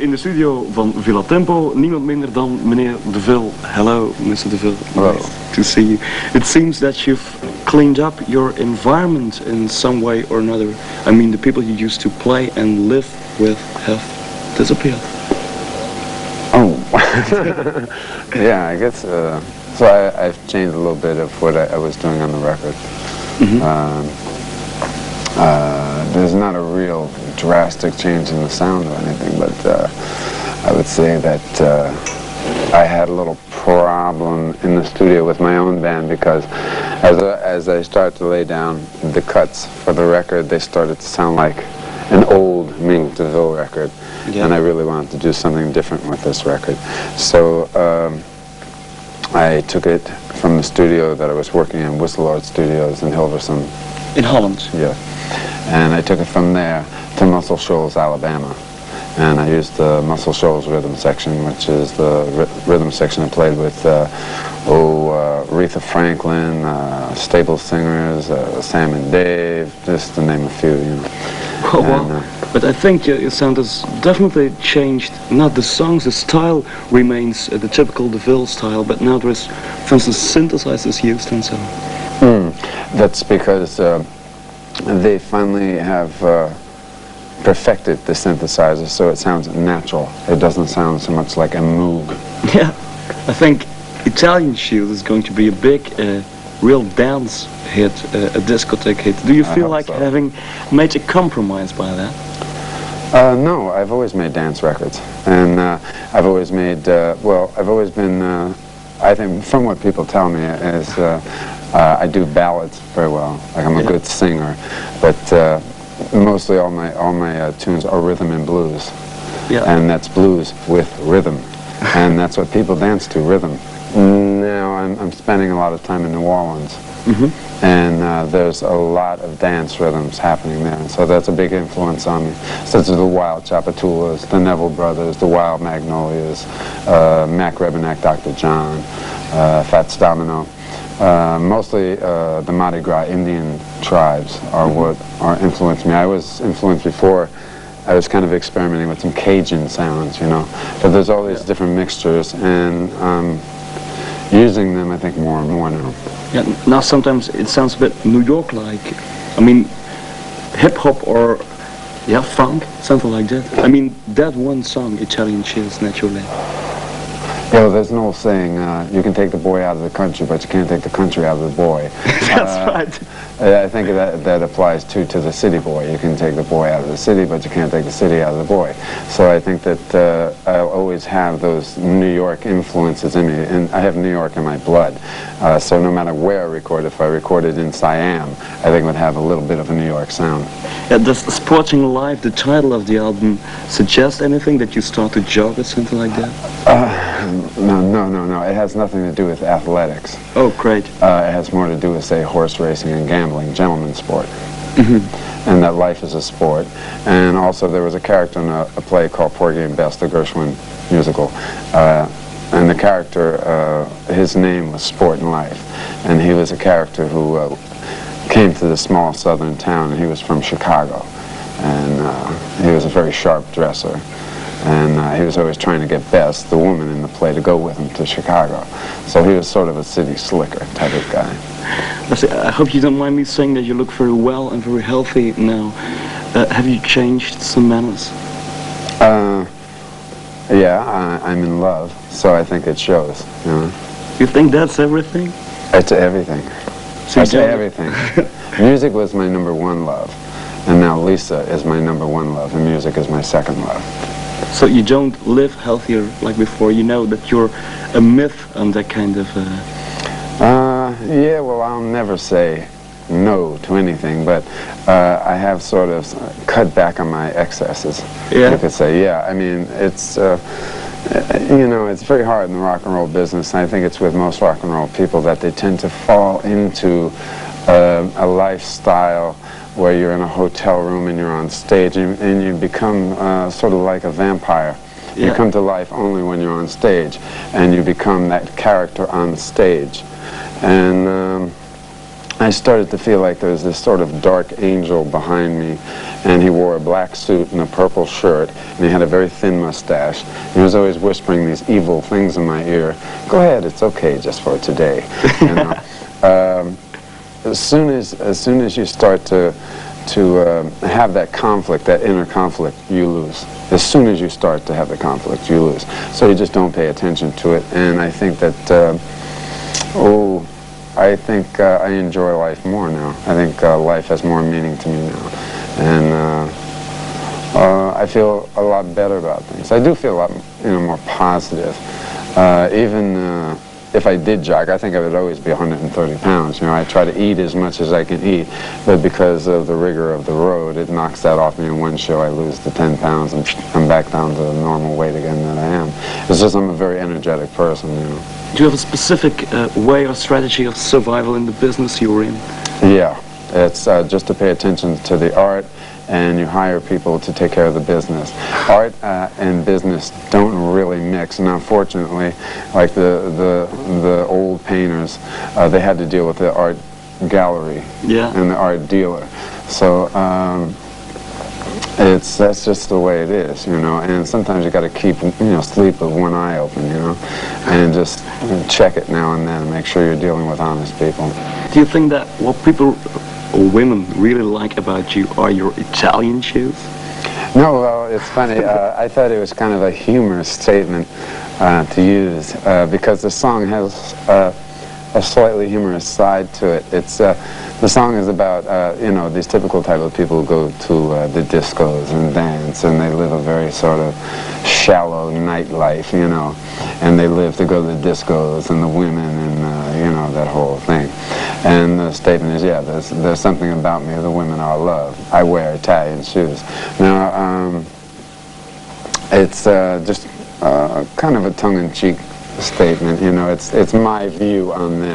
in de studio van Villa Tempo niemand minder dan meneer DeVille. Hello, Mr. DeVille. Hello. Nice to see you. It seems that you've cleaned up your environment in some way or another. I mean, the people you used to play and live with have disappeared. Oh, yeah, I guess, so I've changed a little bit of what I was doing on the record. There's not a real drastic change in the sound or anything, but I would say that I had a little problem in the studio with my own band because as I started to lay down the cuts for the record, they started to sound like an old Mink DeVille record, and I really wanted to do something different with this record. So I took it from the studio that I was working in, Whistler Studios in Hilversum. In Holland? Yeah. And I took it from there to Muscle Shoals, Alabama. And I used the Muscle Shoals rhythm section, which is the rhythm section I played with Aretha Franklin, Stable Singers, Sam and Dave, just to name a few, you know. Oh, well, but I think your sound has definitely changed. Not the songs, the style remains the typical DeVille style, but now there is, for instance, synthesizers used and so on. That's because they finally have perfected the synthesizer, so it sounds natural. It doesn't sound so much like a moog. Yeah, I think Italian Shield is going to be a big, real dance hit, a discotheque hit. Do you feel like having made a compromise by that? No, I've always made dance records, and I've always made, well, I've always been, I think, from what people tell me, is I do ballads very well. Like I'm a good singer, but mostly all my tunes are rhythm and blues, and that's blues with rhythm, and that's what people dance to, rhythm. Now I'm spending a lot of time in New Orleans, and there's a lot of dance rhythms happening there, and so that's a big influence on me. Such as the Wild Chapatulas, the Neville Brothers, the Wild Magnolias, Mac Rebenak, Dr. John, Fats Domino. Mostly the Mardi Gras Indian tribes are what influenced me. I was influenced before. I was kind of experimenting with some Cajun sounds, you know. But there's all these different mixtures, and using them, I think, more and more now. Yeah, now sometimes it sounds a bit New York-like. I mean, hip-hop or, funk, something like that. I mean, that one song, Italian Chills, naturally. Yeah, well, there's an old saying, you can take the boy out of the country, but you can't take the country out of the boy. That's right. I think that applies too to the city boy. You can take the boy out of the city, but you can't take the city out of the boy. So I think that I'll always have those New York influences in me, and I have New York in my blood. So no matter where I record, if I recorded in Siam, I think it would have a little bit of a New York sound. Yeah, does Sporting Life, the title of the album, suggest anything that you start to jog or something like that? No. It has nothing to do with athletics. Oh, great. It has more to do with, say, horse racing and gambling, gentleman's sport. And that life is a sport. And also there was a character in a play called Porgy and Bess, the Gershwin musical. And the character, his name was Sport and Life. And he was a character who came to this small southern town, and he was from Chicago. And he was a very sharp dresser. And he was always trying to get Bess, the woman in the play, to go with him to Chicago. So he was sort of a city slicker type of guy. I hope you don't mind me saying that you look very well and very healthy now. Have you changed some manners? Yeah, I'm in love, so I think it shows, you know. You think that's everything? It's everything. So I say everything. Music was my #1 love, and now Lisa is my #1 love, and music is my second love. So you don't live healthier like before? You know that you're a myth on that kind of... Yeah, well, I'll never say no to anything, but I have sort of cut back on my excesses, you could say. Yeah, I mean, it's, you know, it's very hard in the rock and roll business, and I think it's with most rock and roll people that they tend to fall into a lifestyle where you're in a hotel room and you're on stage, and you become sort of like a vampire. You come to life only when you're on stage, and you become that character on stage. And I started to feel like there was this sort of dark angel behind me, and he wore a black suit and a purple shirt, and he had a very thin mustache. And he was always whispering these evil things in my ear. Go ahead, it's okay just for today. You know? As soon as you start to have that conflict, that inner conflict, you lose. As soon as you start to have the conflict, you lose. So you just don't pay attention to it. And I think that, I enjoy life more now. I think life has more meaning to me now. And I feel a lot better about things. I do feel a lot, more positive. Even if I did jog, I think I would always be 130 pounds. I try to eat as much as I can eat, but because of the rigor of the road, it knocks that off me in one show. I lose the 10 pounds and I'm back down to the normal weight again that I am. It's just I'm a very energetic person, Do you have a specific way or strategy of survival in the business you're in? Yeah, it's just to pay attention to the art, and you hire people to take care of the business. Art and business don't really mix, and unfortunately, like the old painters, they had to deal with the art gallery and the art dealer. So that's just the way it is, and sometimes you got to keep, sleep with one eye open, and just check it now and then and make sure you're dealing with honest people. Do you think that what people or women really like about you are your Italian shoes? No, well, it's funny. I thought it was kind of a humorous statement to use because the song has a slightly humorous side to it. It's the song is about these typical type of people who go to the discos and dance, and they live a very sort of shallow nightlife, and they live to go to the discos and the women and that whole thing. And the statement is, yeah, there's something about me, the women I love. I wear Italian shoes. Now, it's just kind of a tongue-in-cheek statement, it's my view on them.